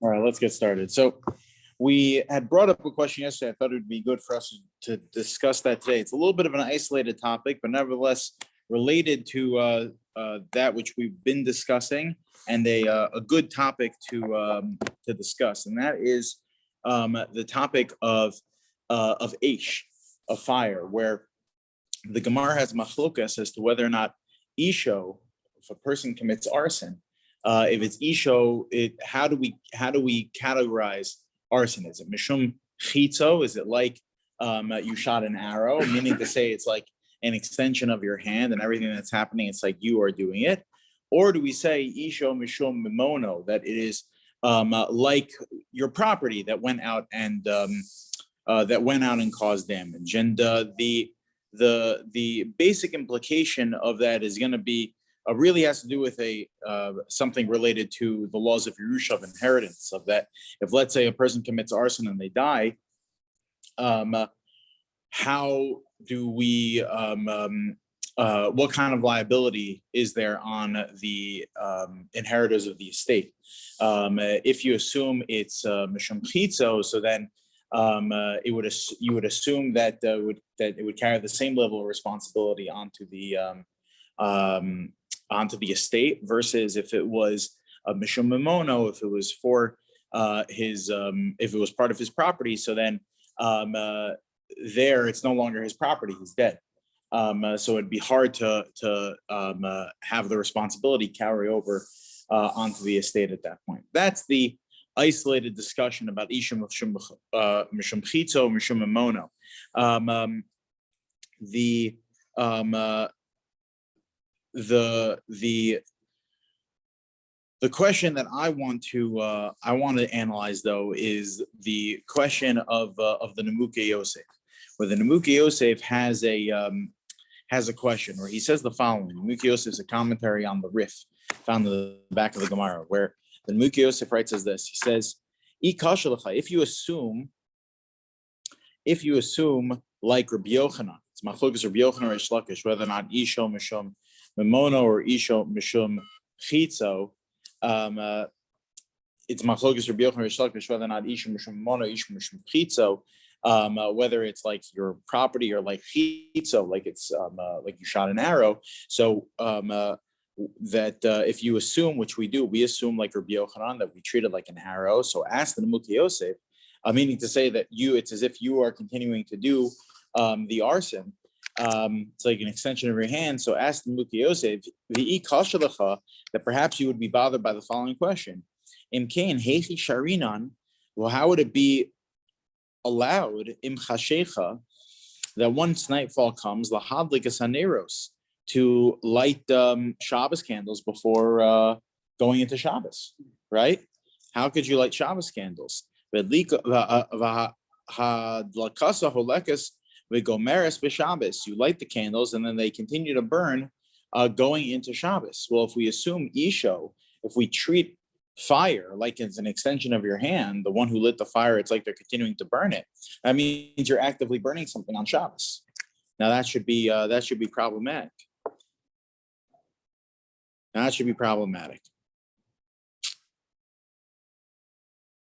All right, let's get started. So we had brought up a question yesterday. I thought it would be good for us to discuss that today. It's a little bit of an isolated topic, but nevertheless related to that which we've been discussing, and a good topic to discuss, and that is the topic of Aish, of fire, where the Gemara has machlokas as to whether or not Isho, if a person commits arson, if it's Isho, how do we categorize arson? Is it mishum chitzo? Is it like you shot an arrow, meaning to say it's like an extension of your hand and everything that's happening, it's like you are doing it? Or do we say Isho mishum mimono, that it is like your property that went out and caused damage? And the basic implication of that is going to be really has to do with something related to the laws of Yerusha, of inheritance, of that. If, let's say, a person commits arson and they die, how do we what kind of liability is there on the inheritors of the estate? If you assume it's mishum chitzo, so then you would assume that it would carry the same level of responsibility onto the estate, versus if it was a mishum mimono, if it was for if it was part of his property, so then there it's no longer his property, he's dead. So it'd be hard to have the responsibility carry over onto the estate at that point. That's the isolated discussion about Isha mishum chitzo, mishum mimono. The question that I want to analyze, though, is the question of the Nemuke Yosef, where the Nemuke Yosef has a question where he says the following. Nemuke Yosef is a commentary on the Rif found in the back of the Gemara, where the Nemuke Yosef writes as this. He says, if you assume like Rabbi Yochanan, it's machlokas Rabbi Yochanan or Reish Lakish, whether or not Isho mishum mimono or Isho mishum chitzo, it's machlokas Rabbi Yochanan or Reish Lakish, whether or not Isho mishum mimono, Isho mishum chitzo, whether it's like your property or like chitzo, like it's like you shot an arrow. So that if you assume, which we do, we assume like Rabbi Yochanan that we treat it like an arrow. So ask the Nemuke Yosef, meaning to say that it's as if you are continuing to do the arson. It's like an extension of your hand. So ask the Nemuke Yosef, that perhaps you would be bothered by the following question. Heichi sharinan, well, how would it be allowed im chashecha, that once nightfall comes, lahadlik haneros, to light Shabbos candles before going into Shabbos, right? How could you light Shabbos candles? You light the candles and then they continue to burn going into Shabbos. Well, if we assume Isho, if we treat fire like it's an extension of your hand, the one who lit the fire, it's like they're continuing to burn it. That means you're actively burning something on Shabbos. Now that should be problematic. That should be problematic.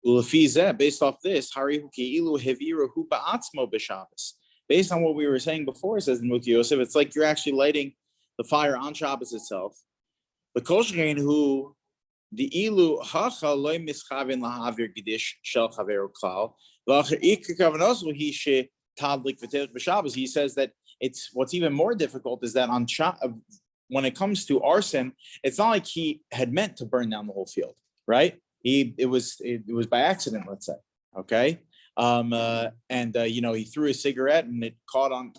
Based off this, based on what we were saying before, says the Nemuke Yosef, it's like you're actually lighting the fire on Shabbos itself. The kolshkein who the ilu hacha loy mischavin lahavir gedish shel chaveru klal v'acher ikar kavanos he she tadlik v'terich b'Shabbos. He says that it's what's even more difficult is that on when it comes to arson, it's not like he had meant to burn down the whole field, right? It was by accident, let's say, okay? He threw a cigarette and it caught on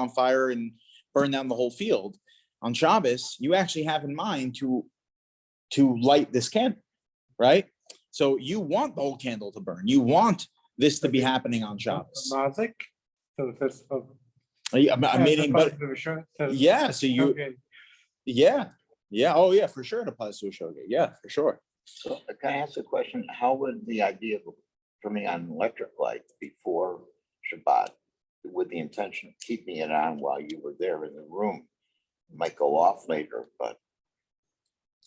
fire and burned down the whole field. On Shabbos, you actually have in mind to light this candle, right? So you want the whole candle to burn. You want this to be happening on Shabbos. Mazik to the festival. Meaning, but yeah, so you, oh yeah, for sure it applies to a shogeg. Yeah, for sure. So can I ask a question? How would the idea of turning on an electric light before Shabbat with the intention of keeping it on while you were there in the room? It might go off later, but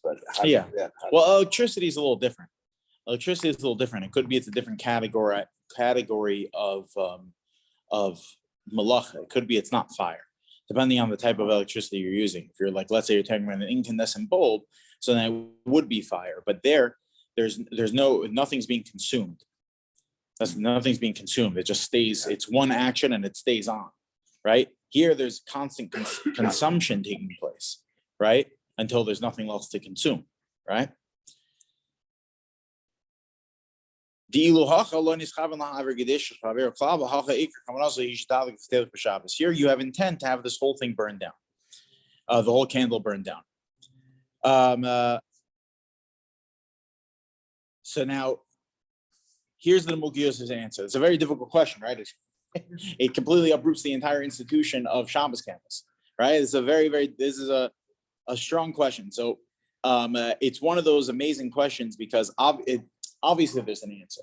but how do Yeah. that? Well, electricity is a little different. It could be it's a different category of malacha. It could be it's not fire, depending on the type of electricity you're using. If you're like, let's say you're talking about an incandescent bulb, so then it would be fire. But there's nothing's being consumed. Nothing's being consumed. It just stays. It's one action and it stays on, right? Here, there's constant consumption taking place, right? Until there's nothing else to consume, right? Here you have intent to have this whole thing burned down, the whole candle burned down. So now, here's the Mugios's answer. It's a very difficult question, right? It completely uproots the entire institution of Shabbos candles, right? It's a this is a strong question. So it's one of those amazing questions because obviously there's an answer,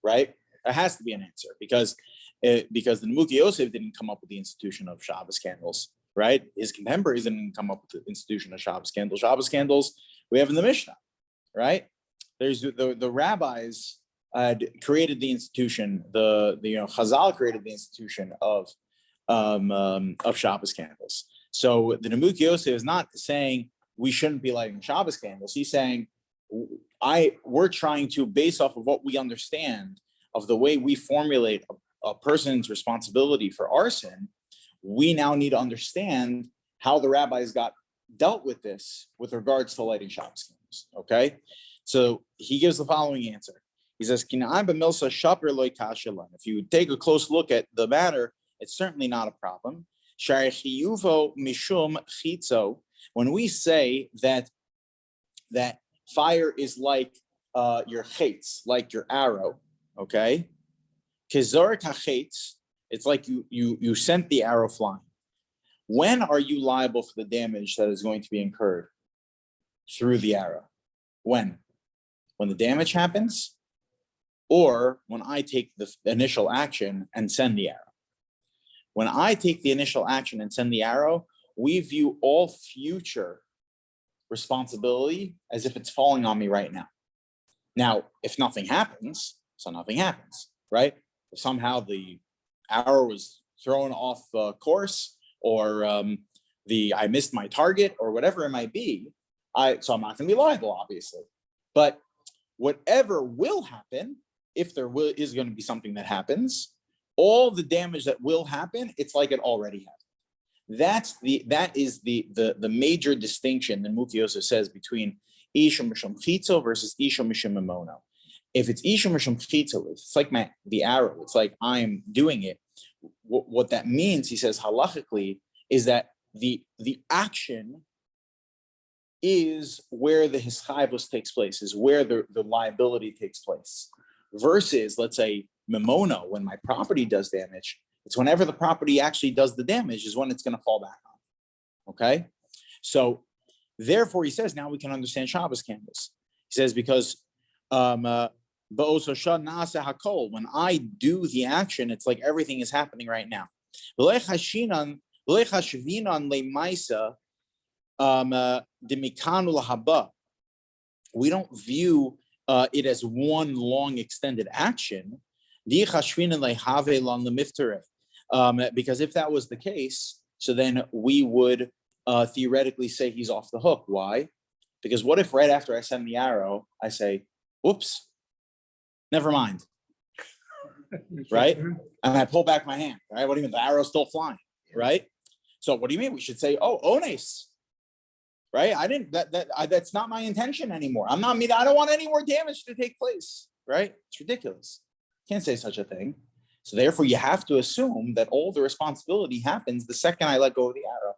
right? There has to be an answer because the Nemuki Yosef didn't come up with the institution of Shabbos candles, right? His contemporaries didn't come up with the institution of Shabbos candles. Shabbos candles we have in the Mishnah, right? There's the rabbis created the institution. The Chazal created the institution of Shabbos candles. So the Nemuki Yosef is not saying we shouldn't be lighting Shabbos candles. He's saying we're trying to, based off of what we understand of the way we formulate a person's responsibility for arson, we now need to understand how the rabbis dealt with this with regards to lighting Shabbos candles. Okay, so he gives the following answer. He says, if you take a close look at the matter, it's certainly not a problem. When we say that fire is like your chetz, like your arrow, okay? It's like you sent the arrow flying. When are you liable for the damage that is going to be incurred through the arrow? When the damage happens, or when I take the initial action and send the arrow? When I take the initial action and send the arrow, we view all future responsibility as if it's falling on me right now. Now, if nothing happens, so nothing happens, right? If somehow the arrow was thrown off course, or I missed my target, or whatever it might be, so I'm not going to be liable, obviously. But whatever will happen, if there is going to be something that happens, all the damage that will happen, it's like it already happened. That is the major distinction that Nemuki Yosef says between Isha Mishum Chitzo versus Isha Mishum Mamono. If it's Isha Mishum Chitzo, it's like the arrow. It's like I'm doing it. What that means, he says halachically, is that the action is where the hischayvus takes place, is where the liability takes place. Versus, let's say, Mamono, when my property does damage, it's whenever the property actually does the damage is when it's going to fall back on. Okay? So, therefore, he says, now we can understand Shabbos candles. He says, because when I do the action, it's like everything is happening right now. We don't view it as one long extended action. Because if that was the case, so then we would theoretically say he's off the hook. Why? Because what if right after I send the arrow, I say, whoops, never mind, right? And I pull back my hand, right? What do you mean? The arrow's still flying, right? So what do you mean? We should say, oh, ones, right? That's not my intention anymore. I don't want any more damage to take place, right? It's ridiculous. Can't say such a thing. So therefore, you have to assume that all the responsibility happens the second I let go of the arrow.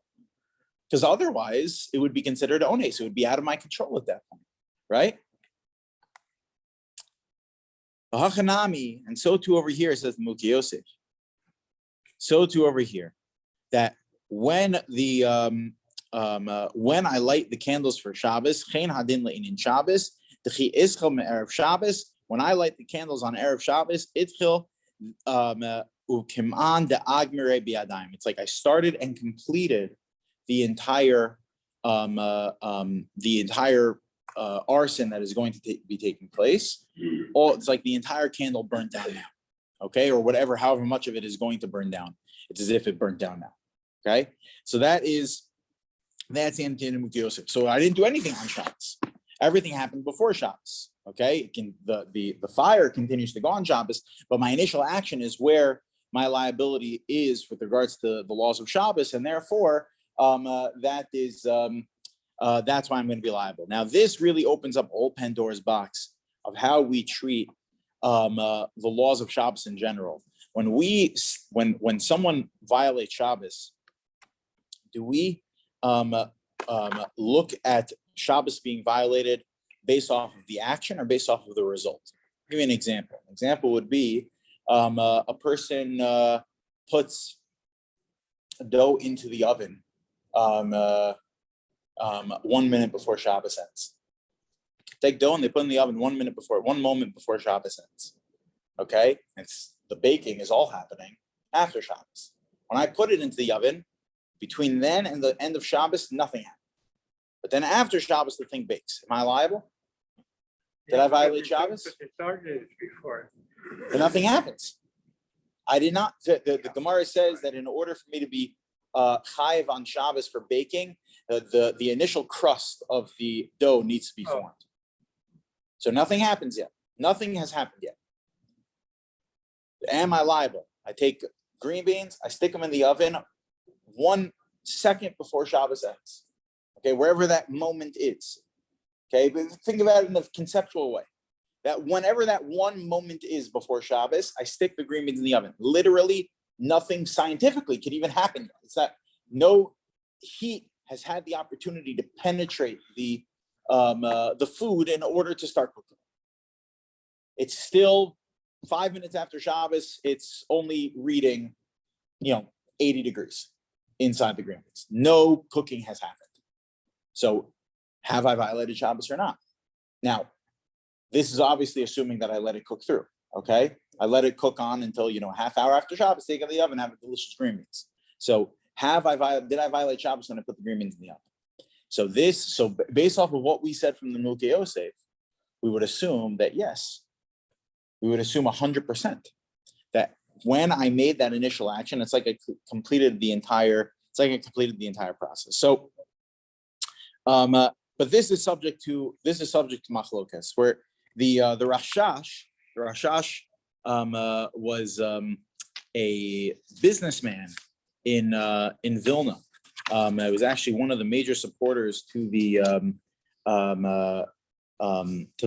Because otherwise, it would be considered ones. It would be out of my control at that point, right? And so too over here, says Nemuki Yosef. So too over here, that when when I light the candles for Shabbos, when I light the candles on Erev Shabbos, it's like I started and completed the entire the entire arson that is going to be taking place. It's like the entire candle burnt down now, okay, or whatever, however much of it is going to burn down. It's as if it burnt down now, okay. So that's the Antin Yosef. So I didn't do anything on Shabbos. Everything happened before Shabbos, okay. The fire continues to go on Shabbos, but my initial action is where my liability is with regards to the laws of Shabbos, and therefore that's why I'm going to be liable. Now, this really opens up old Pandora's box of how we treat the laws of Shabbos in general. When someone violates Shabbos, do we look at Shabbos being violated based off of the action or based off of the result? I'll give you an example. An example would be a person puts dough into the oven 1 minute before Shabbos ends. Take dough and they put in the oven 1 moment before Shabbos ends. Okay, the baking is all happening after Shabbos. When I put it into the oven, between then and the end of Shabbos, nothing happened. But then after Shabbos, the thing bakes. Am I liable? Did I violate Shabbos? It started before. But nothing happens. I did not. The Gemara says that in order for me to be chayiv on Shabbos for baking, the initial crust of the dough needs to be formed. So nothing happens yet. Nothing has happened yet. Am I liable? I take green beans, I stick them in the oven 1 second before Shabbos ends. Okay, wherever that moment is. Okay, but think about it in a conceptual way. That whenever that one moment is before Shabbos, I stick the green beans in the oven. Literally, nothing scientifically could even happen. It's that no heat has had the opportunity to penetrate the food in order to start cooking. It's still 5 minutes after Shabbos. It's only reading, 80 degrees inside the green beans. No cooking has happened. So, have I violated Shabbos or not? Now, this is obviously assuming that I let it cook through. Okay, I let it cook on until a half hour after Shabbos. Take it out of the oven, have a delicious green beans. So, did I violate Shabbos when I put the green beans in the oven? So based off of what we said from the Milkei Yosef, we would assume that yes, we would assume 100% that when I made that initial action, it's like I completed the entire process. So, but this is subject to machlokas, where the Rashash was a businessman in Vilna. It was actually one of the major supporters to the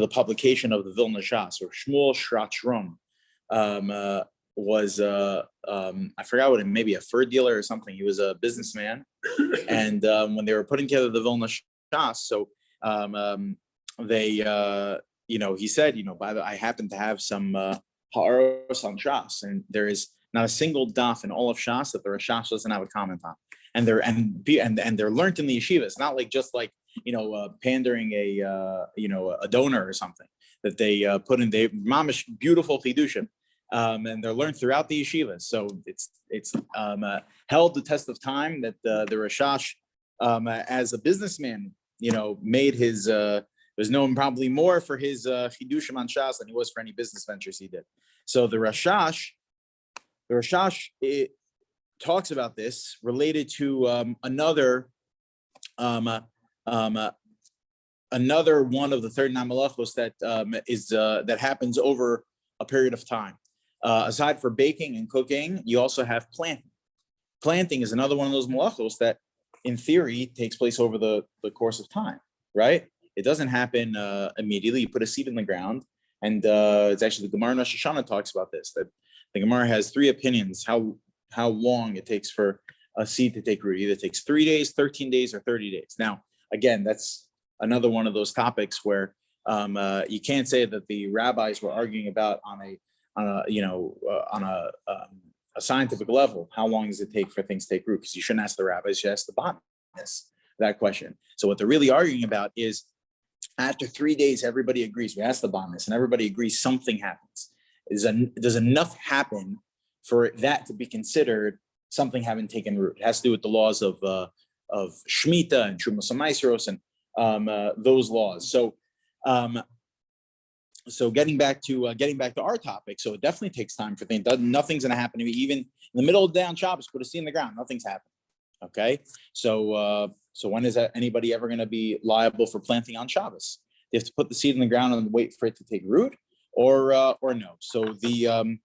publication of the Vilna Shas, or Shmuel Shratron was I forgot what, maybe a fur dealer or something. He was a businessman, and when they were putting together the Vilna Shas, so they he said, by the way, I happen to have some ha'aros on Shas, and there is not a single daf in all of Shas that the Rashash doesn't have a comment on. And they're learned in the yeshivas, not like just like pandering a donor or something that they put in. They mamish beautiful chidushim, and they're learned throughout the yeshivas. So it's held the test of time that the Rashash, as a businessman, made his was known probably more for his chidushim on Shas than he was for any business ventures he did. So the Rashash talks about this related to another one of the 39 malachos that happens over a period of time. Aside for baking and cooking, you also have planting. Planting is another one of those malachos that, in theory, takes place over the course of time, right? It doesn't happen immediately. You put a seed in the ground, and it's actually the Gemara in Rosh Hashanah talks about this, that the Gemara has 3 opinions how long it takes for a seed to take root. Either it takes 3 days, 13 days, or 30 days. Now, again, that's another one of those topics where you can't say that the rabbis were arguing about on a scientific level. How long does it take for things to take root? Because you shouldn't ask the rabbis, you should ask the botanists that question. So what they're really arguing about is after 3 days, everybody agrees. We ask the botanists, and everybody agrees something happens. Does enough happen for that to be considered something having taken root? It has to do with the laws of Shemitah and Trumas Maasros and those laws. So getting back to our topic, so it definitely takes time for things. Nothing's going to happen to me even in the middle of the day on Shabbos. Put a seed in the ground, nothing's happening. Okay, so when is anybody ever going to be liable for planting on Shabbos? They have to put the seed in the ground and wait for it to take root, or no. So the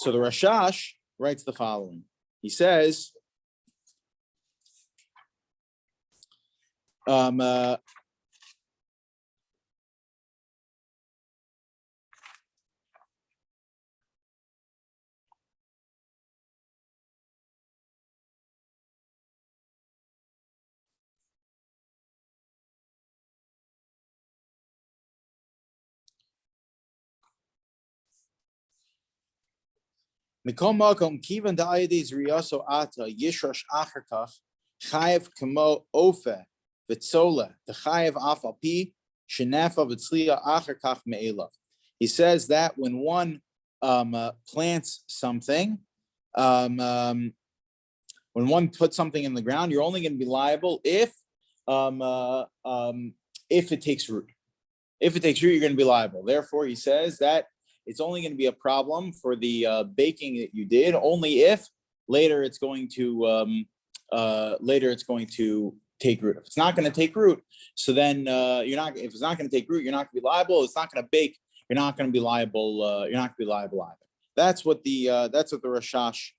Rashash writes the following. He says, Mikol makom kivan da'aydes riyaso ata yishrash acharkach chayev kamo ofe v'tzola the chayev afal pi shenafa v'tzliya acharkach me'elav. He says that when one plants something, when one puts something in the ground, you're only going to be liable if it takes root. If it takes root, you're going to be liable. Therefore, he says that it's only going to be a problem for the baking that you did, only if later it's going to take root. If it's not going to take root, so then you're not. If it's not going to take root, you're not going to be liable. It's not going to bake. You're not going to be liable. You're not going to be liable either. That's what the Rashash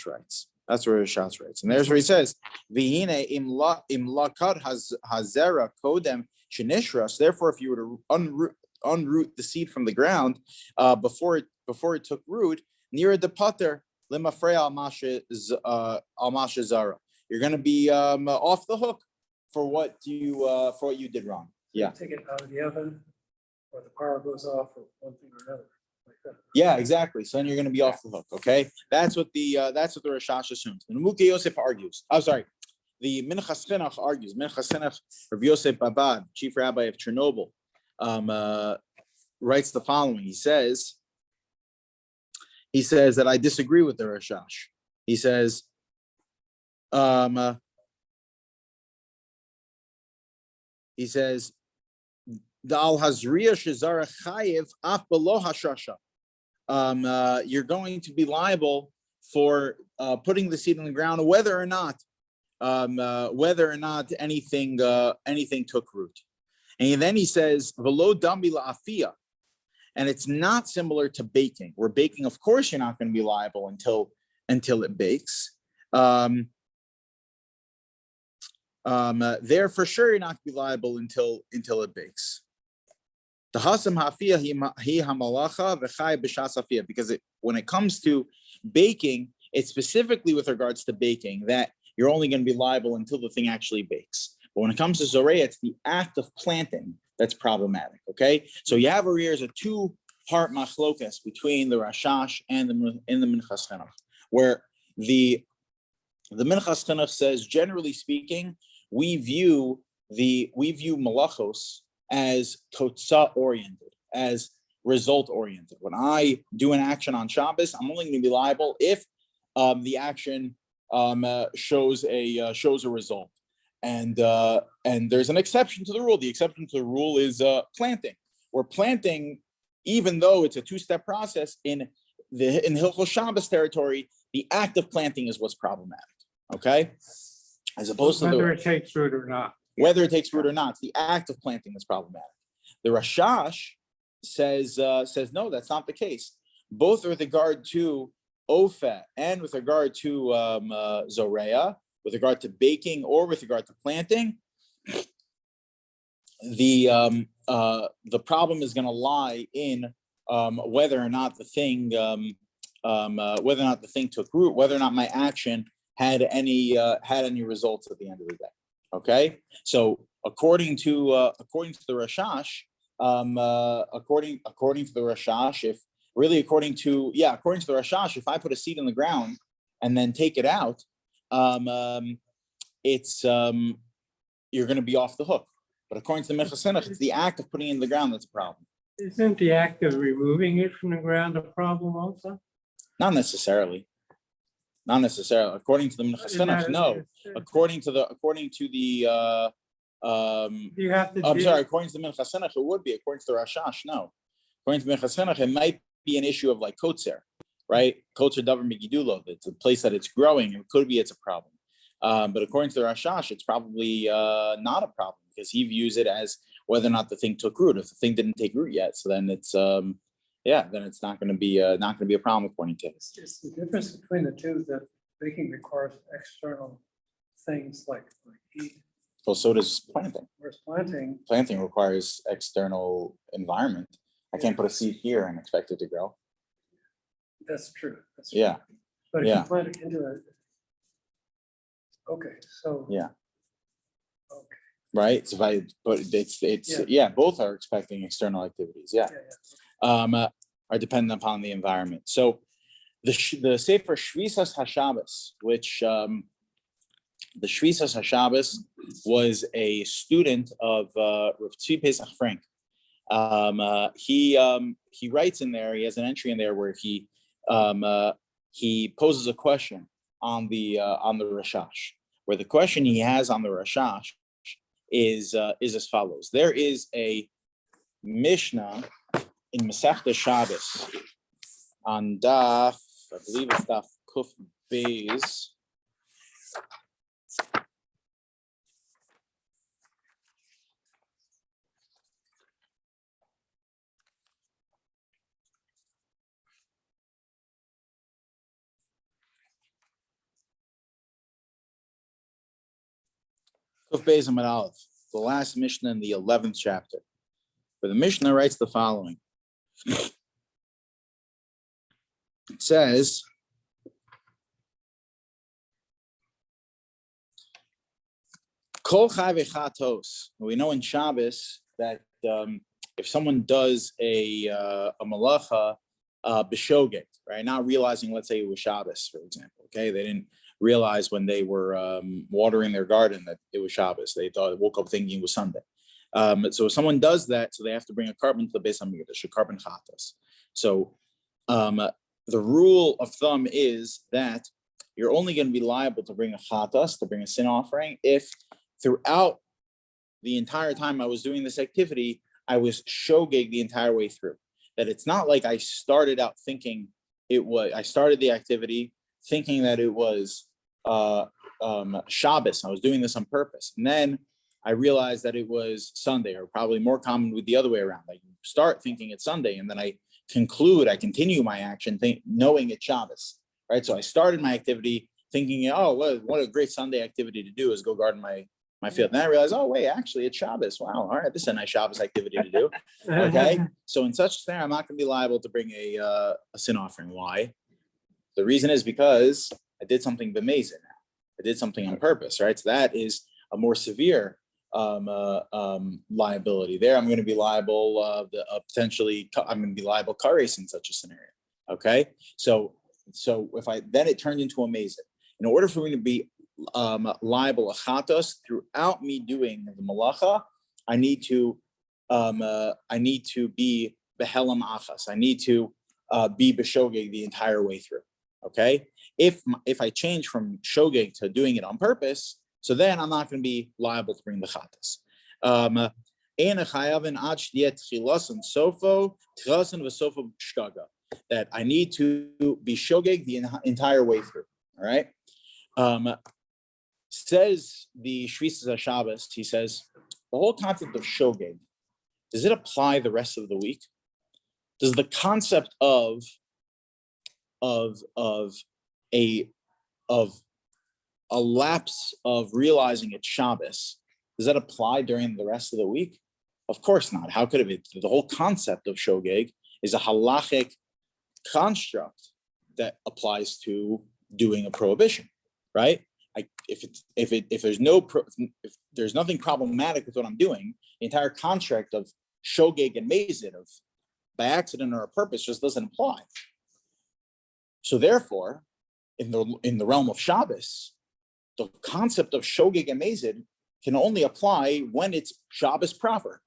writes. That's what Rashash writes, and there's where he says, "V'hine im lakad hazera kodem shenishras." Therefore, if you were to unroot the seed from the ground before it took root, near the pater limafrei al masha zara, you're going to be off the hook for what you did wrong. Yeah. Take it out of the oven, or the power goes off, or one thing or another. Like that. Yeah, exactly. So then you're going to be off the hook. Okay, that's what the Rashash assumes. And Muki Yosef argues. I'm sorry. The Minchas Chinuch argues. Minchas Chinuch, Rabbi Yosef Babad, chief rabbi of Chernobyl, writes the following. He says that I disagree with the Rashash. He says, the al hazriya shezara chayev af below hashasha. You're going to be liable for putting the seed in the ground, whether or not anything took root. And then he says, "Velo dambi la'afia," and it's not similar to baking. Where baking, of course, you're not going to be liable until it bakes. There, for sure, you're not going to be liable until it bakes. The hasam hafia hi hamalacha v'chay b'shas hafia, because when it comes to baking, it's specifically with regards to baking that you're only going to be liable until the thing actually bakes. But when it comes to Zoreya, it's the act of planting that's problematic. Okay, so you have over here is a two-part machlokas between the Rashash and the Minchas Chinuch, where the Minchas Chinuch says, generally speaking, we view malachos as totza oriented, as result oriented. When I do an action on Shabbos, I'm only going to be liable if the action shows a result. And there's an exception to the rule. The exception to the rule is planting. Where planting, even though it's a two-step process in Hilchos Shabbos territory, the act of planting is what's problematic. Okay, as opposed to whether it takes root or not. Whether it takes root or not, it's the act of planting that's problematic. The Rashash says no, that's not the case. Both with regard to Opheh and with regard to Zoreya, with regard to baking or with regard to planting, the problem is going to lie in whether or not the thing took root, whether or not my action had any results at the end of the day. Okay, so according to the Rashash, according to the Rashash, if I put a seed in the ground and then take it out, it's you're going to be off the hook. But according to the Minchas Chinuch, it's the act of putting it in the ground that's a problem. Isn't the act of removing it from the ground a problem also? Not necessarily. Not necessarily. According to the Minchas Chinuch, no. According to the You have to. I'm do- sorry, according to the Minchas Chinuch, it would be. According to the Rashash, no. According to the Minchas Chinuch, it might be an issue of like kotzer, right? Kotzer davar migidulo. It's a place that it's growing. It could be it's a problem. But according to the Rashash, it's probably not a problem because he views it as whether or not the thing took root. If the thing didn't take root yet, so then it's then it's not going to be a problem according to him. It's the difference between the two that baking requires external things like heat, Well, so does planting. whereas planting, Planting requires external environment. I can't put a seed here and expect it to grow. that's true. That's true. Yeah, But if yeah. you plant it into a. Okay, so. Yeah. Okay, right. So both are expecting external activities. Yeah. Are dependent upon the environment. So the Sefer Shvisas HaShabbos, which the Shvisas HaShabbos was a student of Rav Tzvi Pesach Frank. He writes in there. He has an entry in there where he poses a question on the Rashash, where the question he has on the Rashash is as follows. There is a Mishnah in Masechta Shabbos on Daf, I believe it's Daf Kuf Beis. Kuf Beis Amud Aleph, the last Mishnah in the 11th chapter. Where the Mishnah writes the following. It says, Kol chai v'chatos. We know in Shabbos that if someone does a malacha b'shogeg, right, not realizing, let's say it was Shabbos, for example, okay, they didn't realize when they were watering their garden that it was Shabbos. They woke up thinking it was Sunday. So if someone does that, so they have to bring a carbon to the Beis Hamikdash, a carbon chatas. So the rule of thumb is that you're only going to be liable to bring a chatas, to bring a sin offering, if throughout the entire time I was doing this activity, I was shogeg the entire way through. That it's not like I started out thinking I started the activity thinking that it was Shabbos. I was doing this on purpose. And then I realized that it was Sunday, or probably more common with the other way around. I start thinking it's Sunday, and then I continue my action knowing it's Shabbos, right? So I started my activity thinking, oh, what a great Sunday activity to do is go garden my field. And then I realized, oh, wait, actually it's Shabbos. Wow, all right, this is a nice Shabbos activity to do, okay? So in such a scenario, I'm not going to be liable to bring a sin offering. Why? The reason is because I did something b'mezid. I did something on purpose, right? So that is a more severe liability. There, I'm going to be liable potentially. I'm going to be liable kares in such a scenario. Okay, so if it turned into a mezid. In order for me to be liable achatos throughout me doing the malacha, I need to be behelam achas. I need to be b'shogeg the entire way through. Okay, if I change from shogeg to doing it on purpose, so then I'm not going to be liable to bring the chatas. That I need to be shogeg the entire way through. All right. Says the Shvisas HaShabbos, he says, the whole concept of shogeg, does it apply the rest of the week? Does the concept of a lapse of realizing it's Shabbos, does that apply during the rest of the week? Of course not. How could it be? The whole concept of shogeg is a halachic construct that applies to doing a prohibition, right? If there's nothing problematic with what I'm doing, the entire construct of shogeg and mezid, of by accident or a purpose, just doesn't apply. So therefore, in the realm of Shabbos, the concept of shogeg and mezid can only apply when it's Shabbos proper.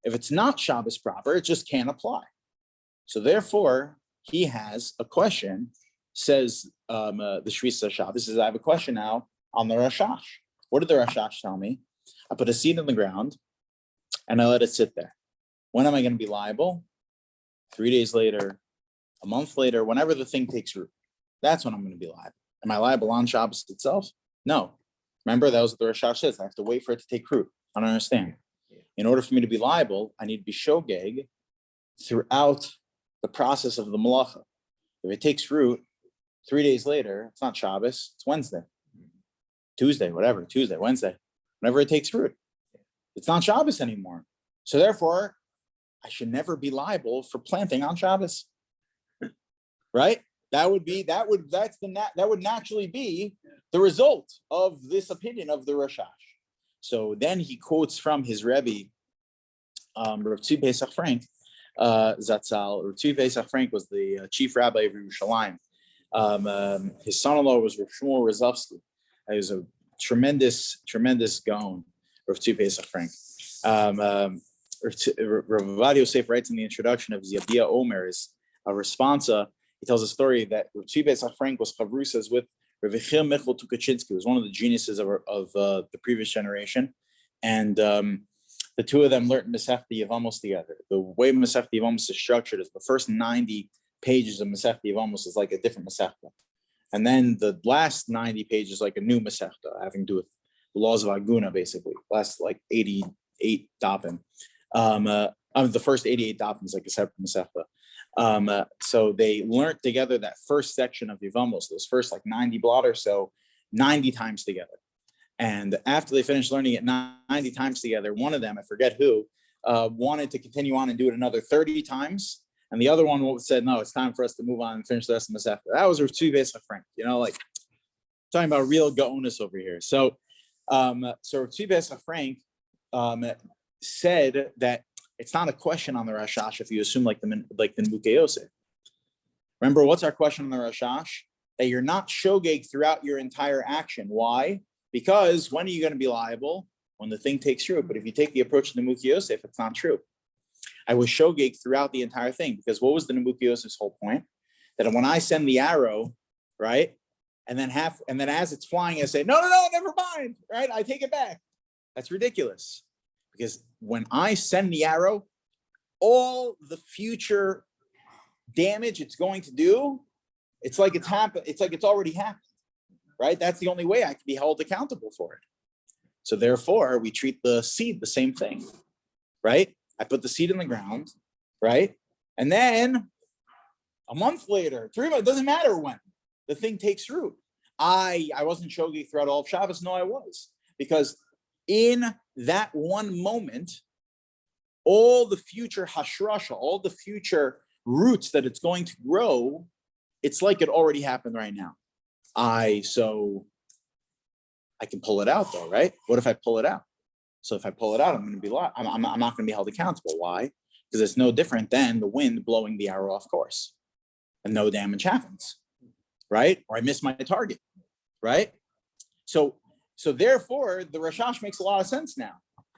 If it's not Shabbos proper, it just can't apply. So therefore, he has a question says the Shvisa Shabbos, says, I have a question now on the Rashash. What did the Rashash tell me? I put a seed in the ground and I let it sit there. When am I going to be liable? 3 days later, a month later, whenever the thing takes root. That's when I'm going to be liable. Am I liable on Shabbos itself? No. Remember, that was what the Rashash says. I have to wait for it to take root. I don't understand. In order for me to be liable, I need to be shogeg throughout the process of the malacha. If it takes root 3 days later, it's not Shabbos, it's Wednesday, Tuesday, whatever, Tuesday, Wednesday, whenever it takes root. It's not Shabbos anymore. So therefore, I should never be liable for planting on Shabbos. Right? That would naturally be the result of this opinion of the Rashash. So then he quotes from his Rebbe, Rav Tzvi Pesach Frank, Zatzal. Rav Tzvi Pesach Frank was the chief rabbi of Yerushalayim. His son-in-law was Rav Shmuel Rozovsky. He was a tremendous gaon, Rav Tzvi Pesach Frank. Rav Ovadia Yosef writes in the introduction of his Yabia Omer, is a responsa. He tells a story that Rav Tzvi Pesach Frank was chavrusas with Rav Yechiel Michal Tukachinsky, who was one of the geniuses of the previous generation, and the two of them learned Masechta Yevamos together. The way Masechta Yevamos is structured is the first 90 pages of Masechta Yevamos is like a different Masechta, and then the last 90 pages like a new Masechta having to do with the laws of Aguna, basically. Last like 88 dapim. The first 88 dapim is like a separate Masechta. So they learned together that first section of Yevamos, those first like 90 blot or so, 90 times together. And after they finished learning it 90 times together, one of them, I forget who, wanted to continue on and do it another 30 times. And the other one said, no, it's time for us to move on and finish the rest of the Masechta. That was Rav Tzvi Pesach Frank, like talking about real gaonus over here. So Rav Tzvi Pesach Frank said that it's not a question on the Rashash if you assume like the Mukei Yosef. Remember, what's our question on the Rashash? That you're not shogeg throughout your entire action. Why? Because when are you going to be liable? When the thing takes root. But if you take the approach of the Mukei Yosef, it's not true. I was shogeg throughout the entire thing, because what was the Mukei Yosef's whole point? That when I send the arrow, right, and then as it's flying, I say, no, never mind, right? I take it back. That's ridiculous. Because when I send the arrow, all the future damage it's going to do, it's like it's happened. It's like it's already happened, right? That's the only way I can be held accountable for it. So therefore, we treat the seed the same thing, right? I put the seed in the ground, right? And then a month later, 3 months, doesn't matter when, the thing takes root. I wasn't shogeg throughout all of Shabbos. No, I was. Because in that one moment, all the future hashrasha, all the future roots that it's going to grow, it's like it already happened right now. So I can pull it out though, right? What if I pull it out? So if I pull it out, I'm going to be I'm not going to be held accountable. Why? Because it's no different than the wind blowing the arrow off course, and no damage happens, right? Or I miss my target, right? So therefore, the Rashash makes a lot of sense now.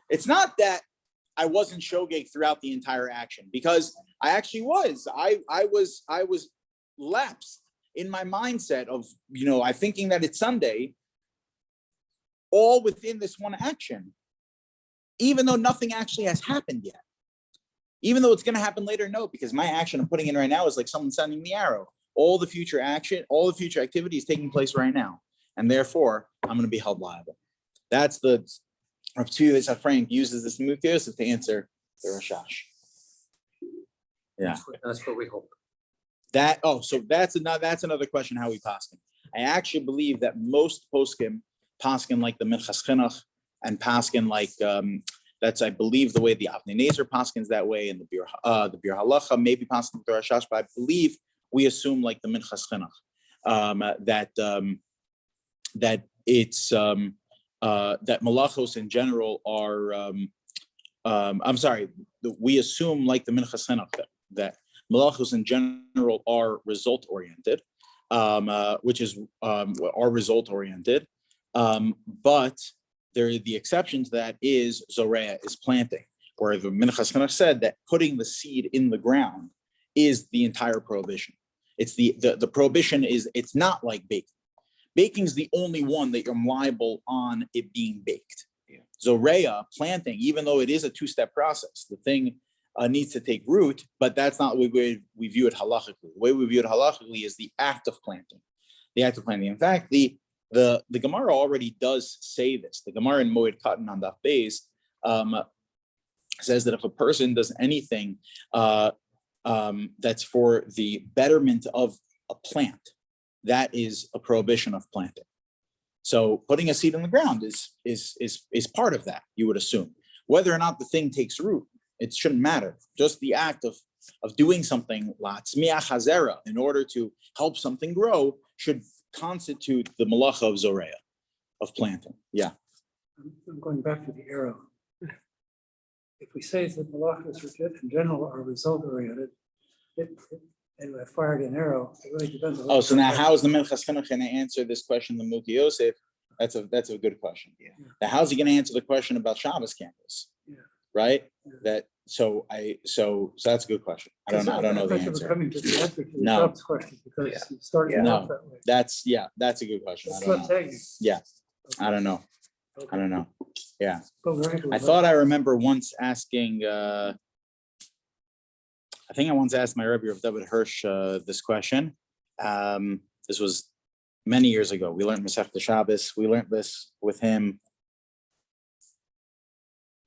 It's not that I wasn't shogeg throughout the entire action, because I actually was. I was lapsed in my mindset of, I thinking that it's Sunday, all within this one action, even though nothing actually has happened yet. Even though it's going to happen later, no, because my action I'm putting in right now is like someone sending the arrow. All the future action, all the future activity is taking place right now. And therefore, I'm going to be held liable. That's the Rav Tzvi Pesach Frank uses this Mukei Yosef to answer the Rashash. Yeah, That's what we hope. So that's another question how we paskin. I actually believe that most poskim like the Minchas Chinuch and paskin like that's I believe the way the Avnei Nezer paskins that way, and the Bir Halacha maybe paskin the Rashash, but I believe we assume like the Minchas Chinuch that it's that malachos in general are we assume like the Minchas Chinuch that malachos in general are result oriented, which is are result oriented, but the exception to that is zorea, is planting, where the Minchas Chinuch said that putting the seed in the ground is the entire prohibition. It's the prohibition is it's not like baking. Baking is the only one that you're liable on it being baked. Yeah. Zoreya, planting, even though it is a two-step process, the thing needs to take root, but that's not the way we view it halachically. The way we view it halachically is the act of planting. The act of planting. In fact, the Gemara already does say this. The Gemara in Moed Katan on Daf Beis says that if a person does anything that's for the betterment of a plant, that is a prohibition of planting. So putting a seed in the ground is part of that, you would assume. Whether or not the thing takes root, it shouldn't matter. Just the act of doing something latzmiach hazera in order to help something grow should constitute the malacha of zoreya, of planting. Yeah. I'm going back to the arrow. If we say that malachas in general are result oriented, and I fired an arrow, it really depends on. Oh, so now how is the Minchas Chinuch going to answer this question, the Muki Yosef? That's a good question. Yeah. Now, how's he going to answer the question about Shabbos candles? Yeah. Right? Yeah. So that's a good question. I don't know the answer. Coming to the answer to the No. Shabbos question because you started Yeah. off No. that way. That's a good question. I That's don't what know. I'm saying. Yeah, Okay. I don't know. Okay. I don't know. Yeah. But Reich I was thought I remember once asking, I think I once asked my Rabbi of David Hirsch this question. This was many years ago. We learned Masechta Shabbos. We learned this with him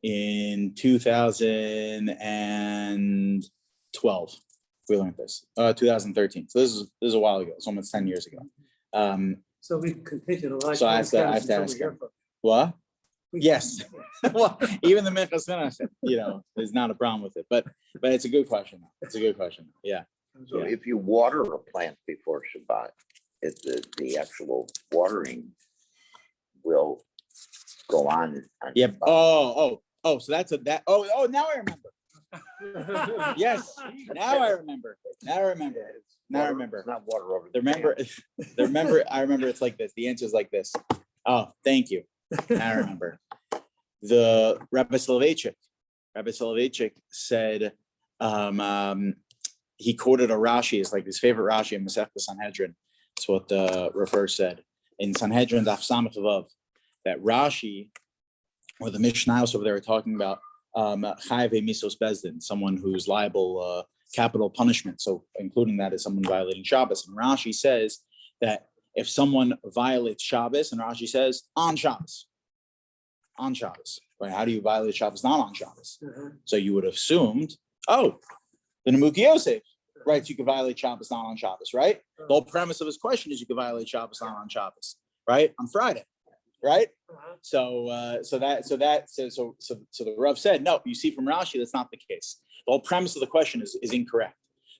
in 2012. We learned this, 2013. So this is a while ago. It's almost 10 years ago. So we continue to like. So I have to ask him. What? Yes. Well, even the Minchas Chinuch, there's not a problem with it, but it's a good question. It's a good question. Yeah. So Yeah. if you water a plant before Shabbat, the actual watering will go on. Yep. Shabbat. Oh. So that's that. Oh. Now I remember. Yes. Now I remember. It's not water over. I remember. It's like this. The answer is like this. Oh, thank you. I remember. The Rabbi Soloveitchik said, he quoted a Rashi. It's like his favorite Rashi in Masechta Sanhedrin. That's what the Refer said in Sanhedrin Daf Samach Vav, that Rashi or the Mishnayos over there are talking about Chayve Misos Bezdin, someone who's liable capital punishment. So including that is someone violating Shabbos. And Rashi says that if someone violates Shabbos, and Rashi says on Shabbos, right? How do you violate Shabbos not on Shabbos? So you would have assumed, the Nemuki Yosef, right? So you can violate Shabbos not on Shabbos, right? The whole premise of his question is you can violate Shabbos not on Shabbos, right? On Friday, right? So the Rav said, no, you see from Rashi, that's not the case. The whole premise of the question is incorrect.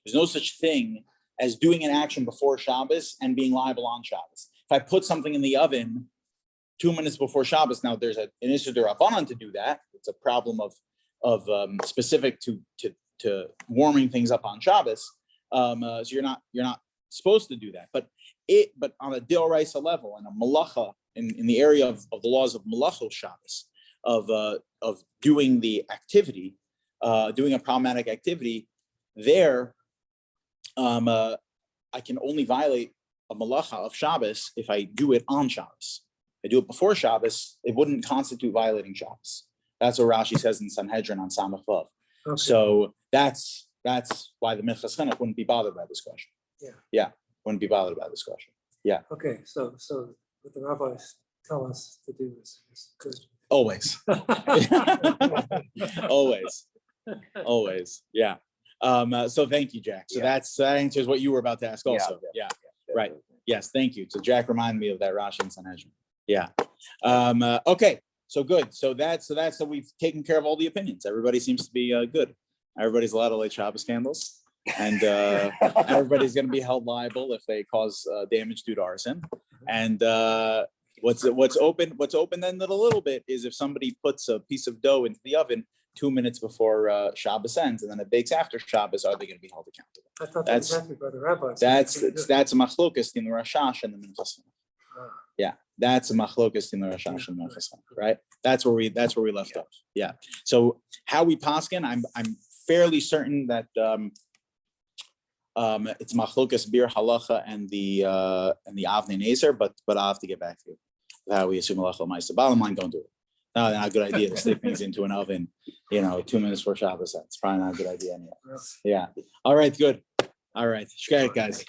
There's no such thing as doing an action before Shabbos and being liable on Shabbos. If I put something in the oven 2 minutes before Shabbos, now there's an issue Rabbanan to do that. It's a problem of specific to warming things up on Shabbos. So you're not supposed to do that. But on a D'Oraisa level and a malacha in the area of the laws of malachos Shabbos, of doing the activity, doing a problematic activity, there I can only violate a malacha of Shabbos if I do it on Shabbos. If I do it before Shabbos, it wouldn't constitute violating Shabbos. That's what Rashi says in Sanhedrin on Samach Vav. Okay. So that's why the Minchas Chinuch wouldn't be bothered by this question. Yeah, wouldn't be bothered by this question. Yeah. Okay, so what the rabbis tell us to do is good. Always. Always. Yeah. So thank you, Jack. So that answers what you were about to ask also. Yeah. Right. Yes. Thank you. So Jack reminded me of that Rashi and Sanhedrin. Yeah. Okay. So good. So we've taken care of all the opinions. Everybody seems to be good. Everybody's allowed to light Shabbos candles, and everybody's going to be held liable if they cause damage due to arson. And what's open ended a little bit is if somebody puts a piece of dough into the oven 2 minutes before Shabbos ends, and then it bakes after Shabbos, are they going to be held accountable? I thought that was exactly by the rabbis. That's a machlokas in the Rashash and the Minchas Chinuch. Yeah, that's a machlokas in the Rashash and the Minchas Chinuch, right? That's where we left off. Yeah. So how we paskin, I'm fairly certain that It's machlokas bir halacha and the Avnei Nezer, but I'll have to get back to you. How we assume halacha ma'aser. Bottom line, don't do it. No, not a good idea to stick things into an oven, 2 minutes for Shabbos. That's probably not a good idea anyway. Yeah. All right, good. All right. Shkayat, guys.